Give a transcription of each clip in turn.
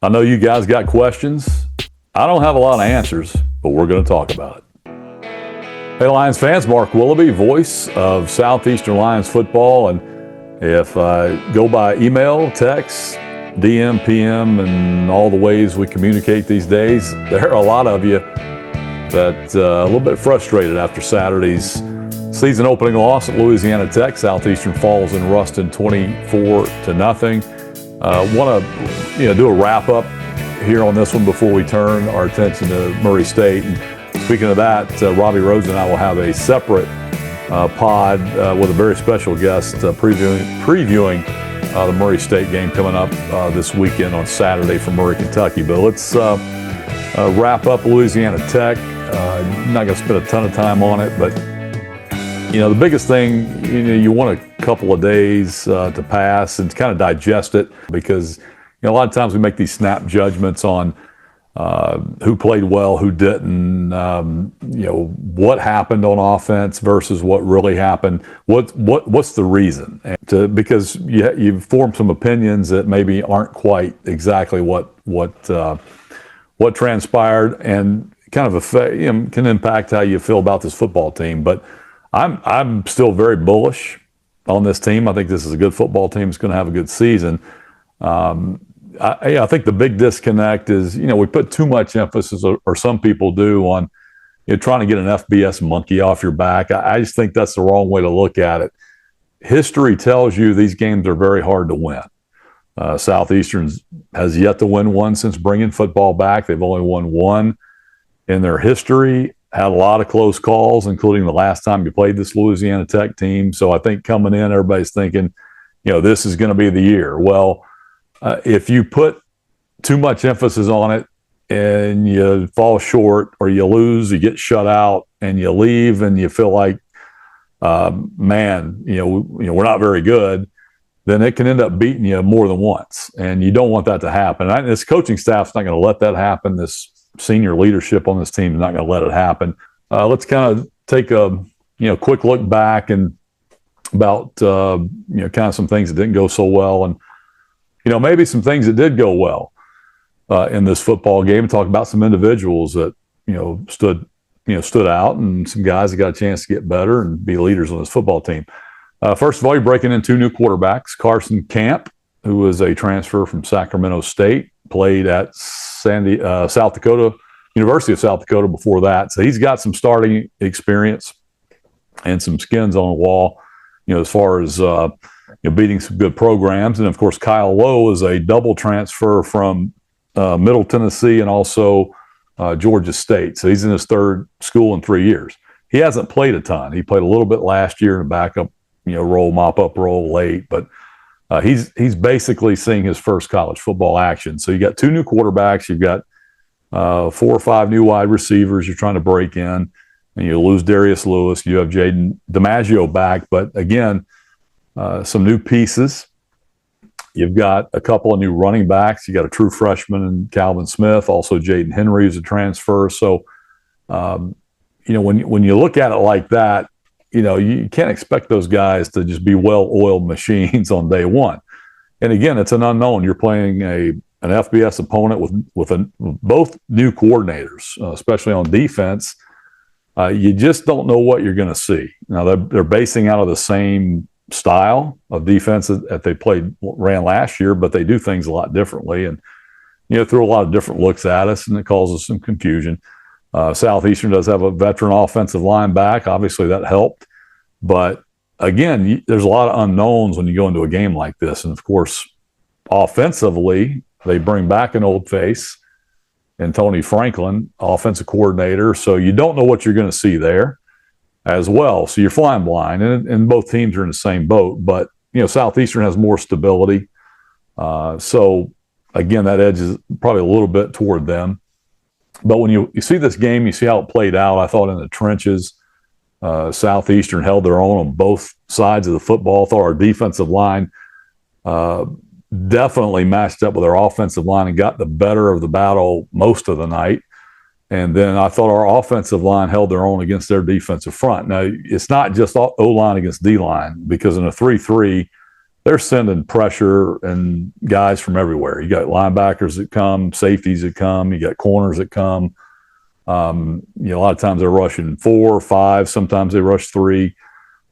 I know you guys got questions. I don't have a lot of answers, but we're going to talk about it. Hey, Lions fans, Mark Willoughby, voice of Southeastern Lions football. And if go by email, text, DM, PM, and all the ways we communicate these days, there are a lot of you that a little bit frustrated after Saturday's season opening loss at Louisiana Tech. Southeastern falls in Ruston 24-0. Want to do a wrap up here on this one before we turn our attention to Murray State. And speaking of that, Robbie Rose and I will have a separate pod with a very special guest previewing the Murray State game coming up this weekend on Saturday from Murray, Kentucky. But let's wrap up Louisiana Tech. I'm not going to spend a ton of time on it, but the biggest thing, you want a couple of days to pass and to kind of digest it, because a lot of times we make these snap judgments on who played well, who didn't, what happened on offense versus what really happened. What's the reason? Because you've formed some opinions that maybe aren't quite exactly what transpired, and kind of can impact how you feel about this football team. But I'm still very bullish on this team. I think this is a good football team. It's going to have a good season. I think the big disconnect is, we put too much emphasis, or some people do, on trying to get an FBS monkey off your back. I just think that's the wrong way to look at it. History tells you these games are very hard to win. Southeastern has yet to win one since bringing football back. They've only won one in their history. Had a lot of close calls, including the last time you played this Louisiana Tech team. So I think coming in, everybody's thinking, this is going to be the year. Well, if you put too much emphasis on it and you fall short, or you lose, you get shut out, and you leave and you feel like, we're not very good, then it can end up beating you more than once. And you don't want that to happen. This coaching staff's not going to let that happen. This senior leadership on this team is not going to let it happen. Let's kind of take a quick look back and about kind of some things that didn't go so well, and maybe some things that did go well in this football game. Talk about some individuals that stood out, and some guys that got a chance to get better and be leaders on this football team. First of all, you're breaking in two new quarterbacks. Carson Camp, who was a transfer from Sacramento State, played at South Dakota, University of South Dakota before that. So he's got some starting experience and some skins on the wall, as far as beating some good programs. And of course, Kyle Lowe is a double transfer from Middle Tennessee and also Georgia State. So he's in his third school in 3 years. He hasn't played a ton. He played a little bit last year in a backup, role, mop-up role late, but he's basically seeing his first college football action. So you got two new quarterbacks. You've got 4 or 5 new wide receivers you're trying to break in, and you lose Darius Lewis. You have Jaden DiMaggio back, but again, some new pieces. You've got a couple of new running backs. You got a true freshman in Calvin Smith, also Jaden Henry is a transfer. So, when you look at it like that, you can't expect those guys to just be well-oiled machines on day one. And again, it's an unknown. You're playing an FBS opponent with both new coordinators, especially on defense. You just don't know what you're going to see. Now, they're basing out of the same style of defense that they ran last year, but they do things a lot differently, and threw a lot of different looks at us, and it causes some confusion. Southeastern does have a veteran offensive line back. Obviously, that helped. But again, there's a lot of unknowns when you go into a game like this. And of course, offensively, they bring back an old face and Tony Franklin, offensive coordinator. So you don't know what you're going to see there as well. So you're flying blind, and both teams are in the same boat. But, Southeastern has more stability. So again, that edge is probably a little bit toward them. But when you see this game, you see how it played out. I thought in the trenches, Southeastern held their own on both sides of the football. I thought our defensive line definitely matched up with our offensive line and got the better of the battle most of the night. And then I thought our offensive line held their own against their defensive front. Now, it's not just O-line against D-line, because in a 3-3, they're sending pressure and guys from everywhere. You got linebackers that come, safeties that come, you got corners that come. A lot of times they're rushing 4 or 5. Sometimes they rush 3.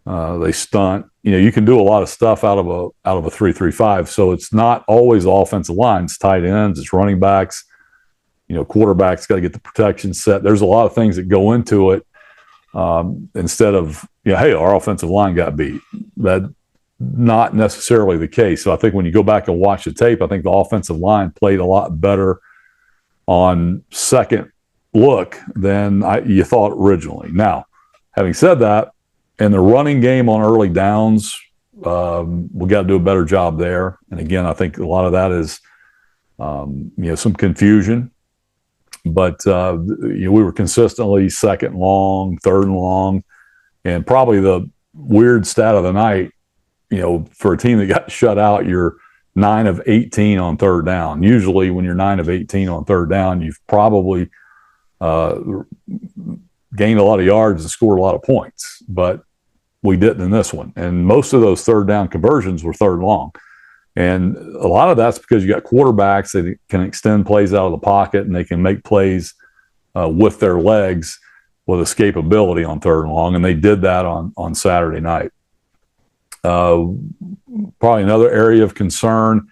They stunt. You can do a lot of stuff out of a 3-3-5. So it's not always the offensive line. It's tight ends. It's running backs. Quarterbacks got to get the protection set. There's a lot of things that go into it. Instead of hey, our offensive line got beat. That not necessarily the case. So I think when you go back and watch the tape, I think the offensive line played a lot better on second look than you thought originally. Now, having said that, in the running game on early downs, we got to do a better job there. And again, I think a lot of that is some confusion. But we were consistently second and long, third and long, and probably the weird stat of the night. For a team that got shut out, you're 9 of 18 on third down. Usually, when you're 9 of 18 on third down, you've probably gained a lot of yards and scored a lot of points. But we didn't in this one. And most of those third down conversions were third and long. And a lot of that's because you got quarterbacks that can extend plays out of the pocket, and they can make plays with their legs with escapability on third and long. And they did that on Saturday night. Probably another area of concern,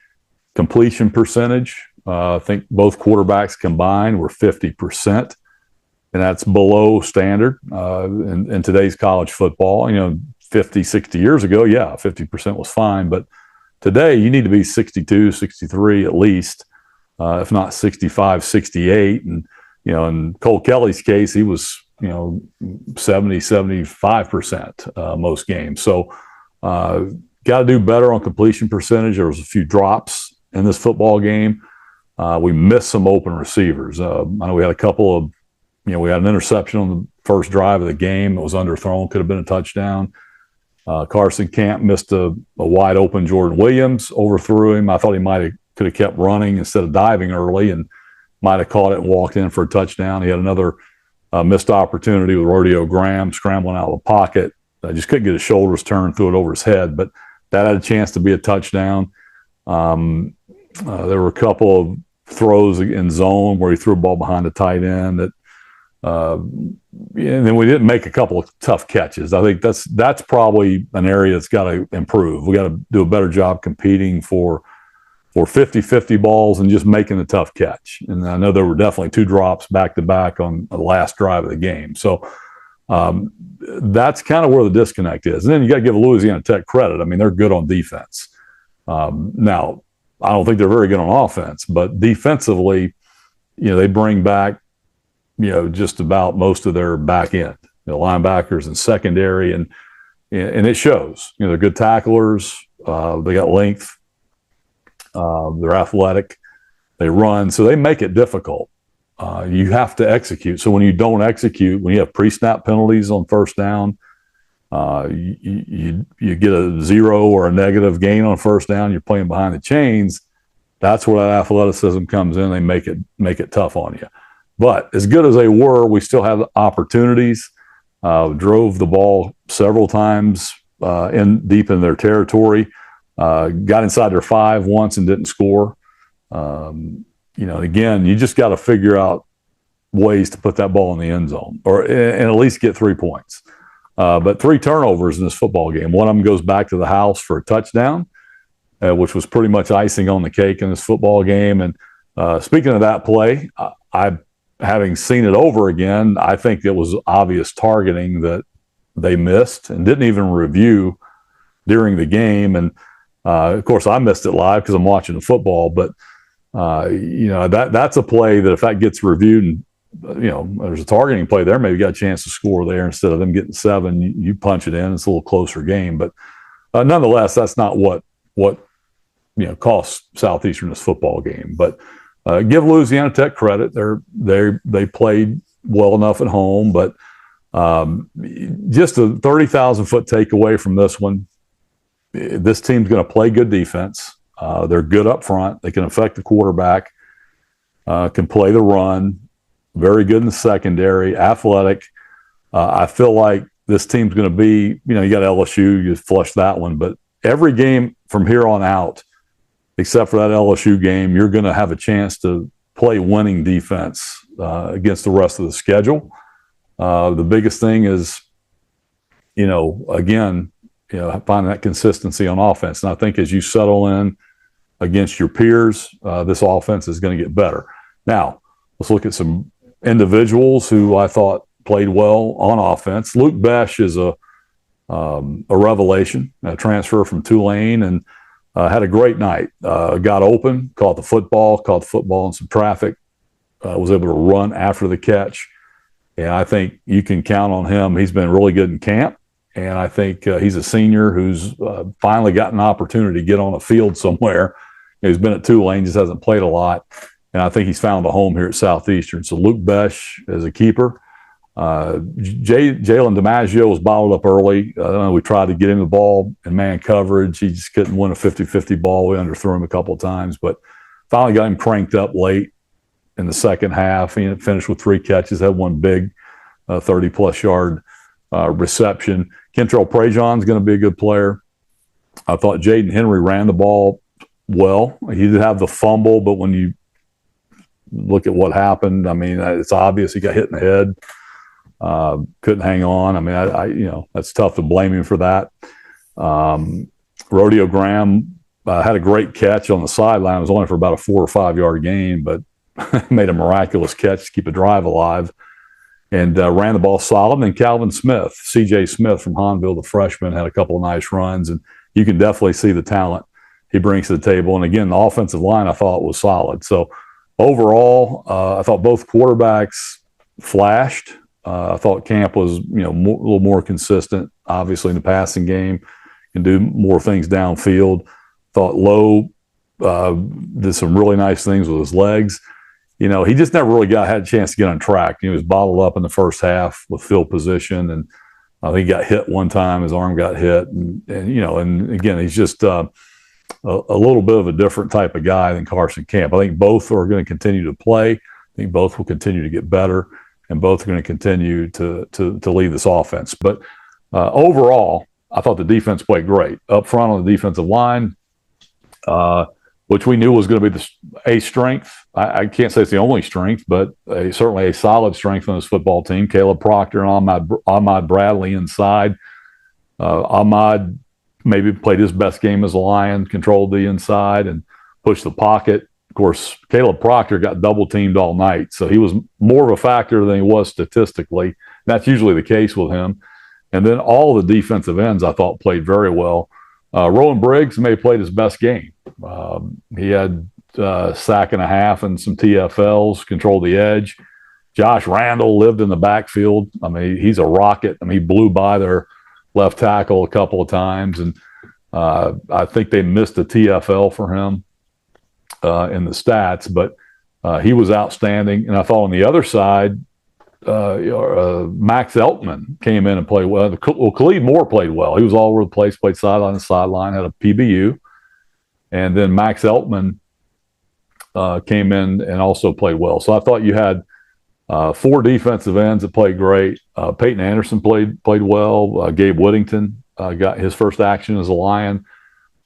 completion percentage. I think both quarterbacks combined were 50%, and that's below standard in today's college football. 50, 60 years ago, 50% was fine, but today you need to be 62, 63 at least, if not 65, 68. And, in Cole Kelly's case, he was, 70, 75% most games. So got to do better on completion percentage. There was a few drops in this football game. We missed some open receivers. I know we had a couple of, we had an interception on the first drive of the game. It was underthrown, could have been a touchdown. Carson Camp missed a wide open Jordan Williams, overthrew him. I thought he could have kept running instead of diving early and might have caught it and walked in for a touchdown. He had another missed opportunity with Rodeo Graham scrambling out of the pocket. Just couldn't get his shoulders turned, threw it over his head, but that had a chance to be a touchdown. There were a couple of throws in zone where he threw a ball behind the tight end that, and then we didn't make a couple of tough catches. I think that's probably an area that's got to improve. We got to do a better job competing for 50-50 balls and just making the tough catch. And I know there were definitely 2 drops back-to-back on the last drive of the game. So that's kind of where the disconnect is. And then you got to give Louisiana Tech credit. I mean, they're good on defense. Now, I don't think they're very good on offense, but defensively, they bring back, just about most of their back end, linebackers and secondary, and it shows. They're good tacklers. They got length. They're athletic. They run, so they make it difficult. You have to execute. So when you don't execute, when you have pre-snap penalties on first down, you get a 0 or a negative gain on first down. You're playing behind the chains. That's where that athleticism comes in. They make it tough on you. But as good as they were, we still have opportunities. Drove the ball several times deep in their territory. Got inside their 5 once and didn't score. Again, you just got to figure out ways to put that ball in the end zone and at least get 3 points. But 3 turnovers in this football game. One of them goes back to the house for a touchdown, which was pretty much icing on the cake in this football game. And speaking of that play, having seen it over again, I think it was obvious targeting that they missed and didn't even review during the game. And of course, I missed it live because I'm watching the football. But that's a play that if that gets reviewed and there's a targeting play there, maybe you got a chance to score there instead of them getting 7. You punch it in. It's a little closer game, but nonetheless, that's not what cost Southeastern this football game. But give Louisiana Tech credit; they played well enough at home. But just a 30,000-foot takeaway from this one: this team's going to play good defense. They're good up front. They can affect the quarterback. Can play the run. Very good in the secondary, athletic. I feel like this team's going to be, you got LSU, you flush that one, but every game from here on out, except for that LSU game, you're going to have a chance to play winning defense against the rest of the schedule. The biggest thing is, again, finding that consistency on offense. And I think as you settle in against your peers, this offense is going to get better. Now, let's look at some individuals who I thought played well on offense. Luke Besh is a revelation, a transfer from Tulane, and had a great night. Got open, caught the football in some traffic, was able to run after the catch. And I think you can count on him. He's been really good in camp. And I think he's a senior who's finally got an opportunity to get on a field somewhere. He's been at Tulane, just hasn't played a lot. And I think he's found a home here at Southeastern. So Luke Besh is a keeper. Jalen DiMaggio was bottled up early. We tried to get him the ball in man coverage. He just couldn't win a 50-50 ball. We underthrew him a couple of times, but finally got him cranked up late in the second half. He finished with 3 catches, had one big 30-plus yard reception. Kentrell Prejean's going to be a good player. I thought Jaden Henry ran the ball well. He did have the fumble, but when you look at what happened, I mean, it's obvious he got hit in the head. Couldn't hang on. I mean, that's tough to blame him for that. Rodeo Graham had a great catch on the sideline. It was only for about a 4 or 5 yard gain, but made a miraculous catch to keep a drive alive and ran the ball solid. And then Calvin Smith, CJ Smith from Hahnville, the freshman, had a couple of nice runs, and you can definitely see the talent he brings to the table. And again, the offensive line I thought was solid. So overall, I thought both quarterbacks flashed. I thought Camp was, a little more consistent, obviously, in the passing game, can do more things downfield. Thought Lowe did some really nice things with his legs. He just never really had a chance to get on track. He was bottled up in the first half with field position, and I think he got hit one time. His arm got hit, and again, he's just a little bit of a different type of guy than Carson Camp. I think both are going to continue to play. I think both will continue to get better, and both are going to continue to lead this offense. But overall, I thought the defense played great. Up front on the defensive line, which we knew was going to be a strength. I can't say it's the only strength, but certainly a solid strength on this football team. Caleb Proctor and Ahmad Bradley inside. Ahmad maybe played his best game as a Lion, controlled the inside and pushed the pocket. Of course, Caleb Proctor got double-teamed all night, so he was more of a factor than he was statistically. That's usually the case with him. And then all the defensive ends, I thought, played very well. Rowan Briggs may have played his best game. He had a sack and a half and some TFLs, controlled the edge. Josh Randall lived in the backfield. I mean, he's a rocket. I mean, he blew by their left tackle a couple of times, and I think they missed a TFL for him in the stats, but he was outstanding. And I thought on the other side, Max Eltman came in and played well. Khalid Moore played well. He was all over the place, played sideline to sideline, had a PBU. And then Max Eltman came in and also played well. So I thought you had 4 defensive ends that played great. Peyton Anderson played well. Gabe Whittington got his first action as a Lion,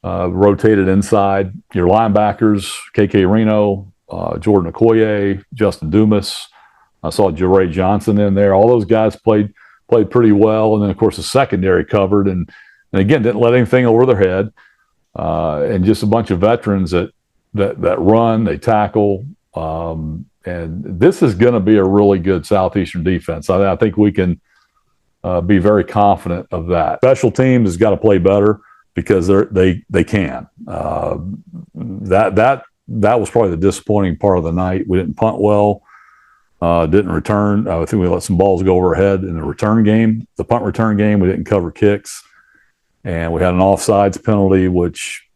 rotated inside. Your linebackers, KK Reno, Jordan Okoye, Justin Dumas. I saw Jeray Johnson in there. All those guys played pretty well. And then, of course, the secondary covered and again, didn't let anything over their head. And just a bunch of veterans that run, they tackle. And this is going to be a really good Southeastern defense. I think we can be very confident of that. Special teams has got to play better because they can. That was probably the disappointing part of the night. We didn't punt well. Didn't return. I think we let some balls go overhead in the return game. The punt return game, we didn't cover kicks. And we had an offsides penalty, which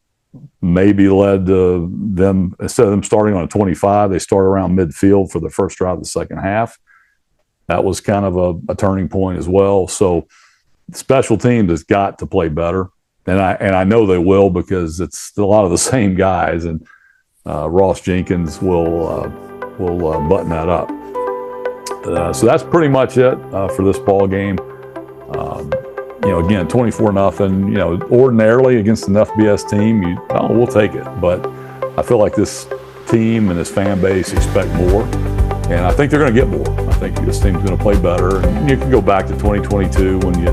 maybe led to them, instead of them starting on a 25, they started around midfield for the first drive of the second half. That was kind of a turning point as well. So special teams has got to play better. And I know they will because it's a lot of the same guys. And Ross Jenkins will button that up. So that's pretty much it for this ball game. again, 24-0, ordinarily against an FBS team, we'll take it. But I feel like this team and this fan base expect more. And I think they're going to get more. I think this team's going to play better. And you can go back to 2022 when you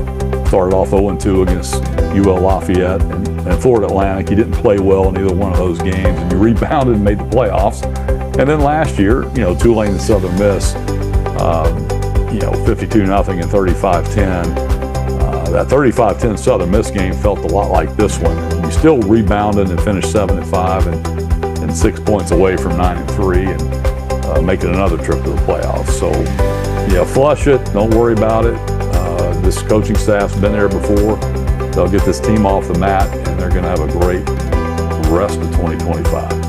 started off 0-2 against UL Lafayette and Florida Atlantic. You didn't play well in either one of those games, and you rebounded and made the playoffs. And then last year, Tulane and Southern Miss, 52-0 and 35-10. That 35-10 Southern Miss game felt a lot like this one. And you still rebounded and finished 7-5 and 6 points away from 9-3 and making another trip to the playoffs. So, flush it. Don't worry about it. This coaching staff's been there before. They'll get this team off the mat, and they're going to have a great rest of 2025.